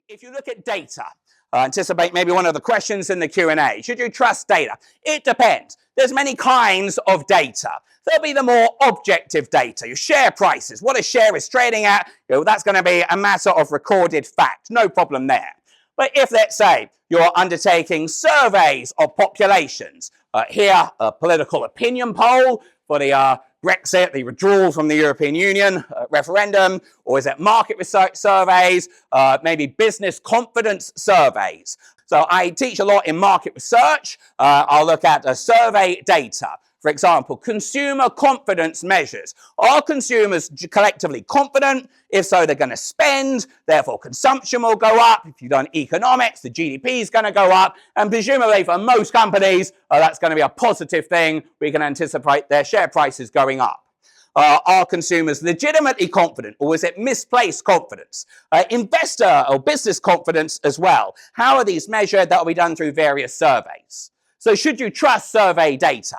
if you look at data, anticipate maybe one of the questions in the Q&A. Should you trust data? It depends. There's many kinds of data. There'll be the more objective data, your share prices, what a share is trading at. That's going to be a matter of recorded fact. No problem there. But if, let's say, you're undertaking surveys of populations, here a political opinion poll for the Brexit, the withdrawal from the European Union referendum, or is it market research surveys, maybe business confidence surveys. So I teach a lot in market research. I'll look at survey data. For example, consumer confidence measures. Are consumers collectively confident? If so, they're going to spend, therefore consumption will go up. If you've done economics, the GDP is going to go up. And presumably for most companies, that's going to be a positive thing. We can anticipate their share prices going up. Are consumers legitimately confident, or is it misplaced confidence? Investor or business confidence as well. How are these measured? That will be done through various surveys. So should you trust survey data?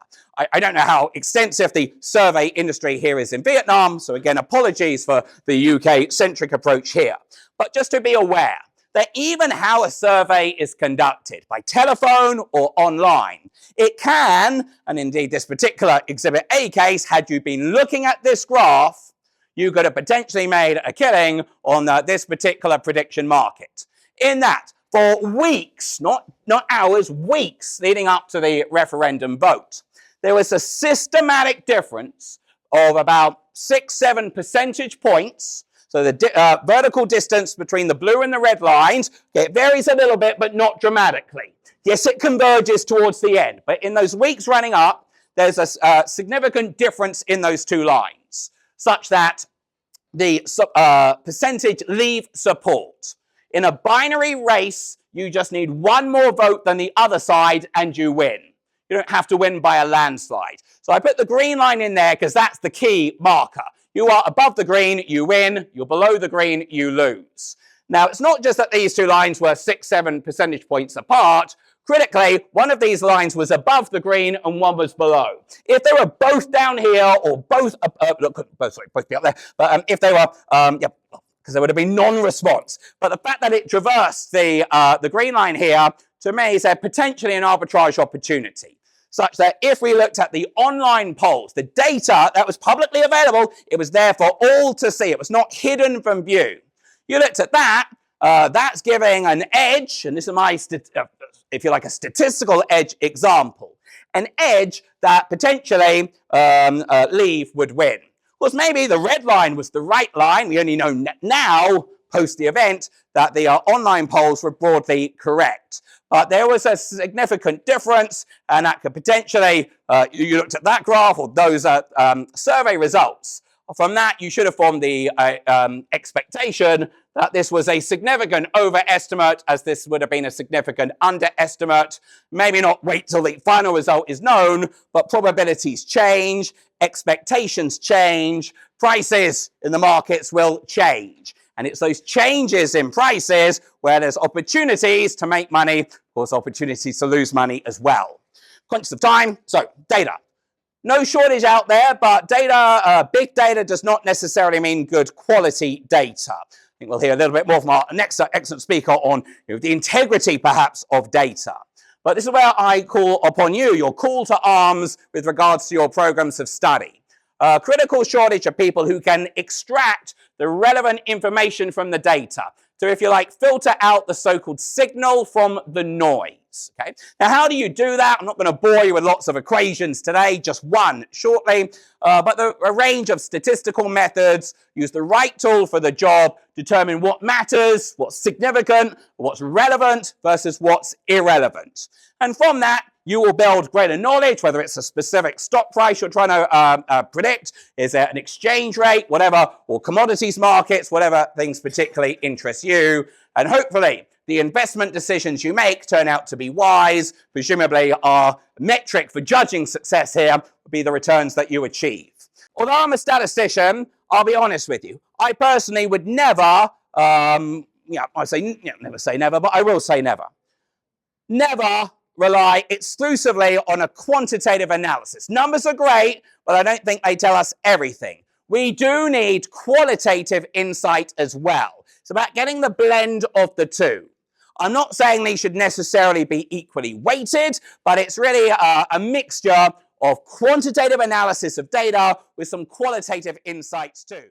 I don't know how extensive the survey industry here is in Vietnam, so again, apologies for the UK-centric approach here. But just to be aware that even how a survey is conducted, by telephone or online, it can, and indeed this particular Exhibit A case, had you been looking at this graph, you could have potentially made a killing on this particular prediction market. In that, for weeks, not hours, weeks leading up to the referendum vote, there was a systematic difference of about 6-7 percentage points. So the vertical distance between the blue and the red lines, it varies a little bit, but not dramatically. Yes, it converges towards the end, but in those weeks running up, there's a significant difference in those two lines, such that the percentage leave support. In a binary race, you just need one more vote than the other side and you win. You don't have to win by a landslide. So I put the green line in there because that's the key marker. You are above the green, you win. You're below the green, you lose. Now, it's not just that these two lines were 6-7 percentage points apart. Critically, one of these lines was above the green and one was below. If they were both down here or both be up there, but if they were, because there would have been non-response. But the fact that it traversed the green line here, to me, is potentially an arbitrage opportunity, such that if we looked at the online polls, the data that was publicly available, it was there for all to see. It was not hidden from view. You looked at that, that's giving an edge, and this is my, if you like, a statistical edge example, an edge that potentially Leave would win. Of course, maybe the red line was the right line. We only know now, post the event, that the online polls were broadly correct. But there was a significant difference, and that could potentially, you looked at that graph or those survey results. From that, you should have formed the expectation that this was a significant overestimate, as this would have been a significant underestimate. Maybe not wait till the final result is known, but probabilities change, expectations change, prices in the markets will change. And it's those changes in prices where there's opportunities to make money, of course, opportunities to lose money as well. Conscious of time, so data. No shortage out there, but data, big data does not necessarily mean good quality data. I think we'll hear a little bit more from our next excellent speaker on the integrity, perhaps, of data. But this is where I call upon you, your call to arms with regards to your programs of study. Critical shortage of people who can extract the relevant information from the data to, if you like, filter out the so-called signal from the noise. Okay. Now, how do you do that? I'm not going to bore you with lots of equations today, just one shortly, but a range of statistical methods. Use the right tool for the job, determine what matters, what's significant, what's relevant versus what's irrelevant. And from that, you will build greater knowledge, whether it's a specific stock price you're trying to predict, is there an exchange rate, whatever, or commodities markets, whatever things particularly interest you. And hopefully, the investment decisions you make turn out to be wise. Presumably, our metric for judging success here would be the returns that you achieve. Although I'm a statistician, I'll be honest with you. I personally would never, never say never, but I will say never. Never rely exclusively on a quantitative analysis. Numbers are great, but I don't think they tell us everything. We do need qualitative insight as well. It's about getting the blend of the two. I'm not saying these should necessarily be equally weighted, but it's really a mixture of quantitative analysis of data with some qualitative insights too.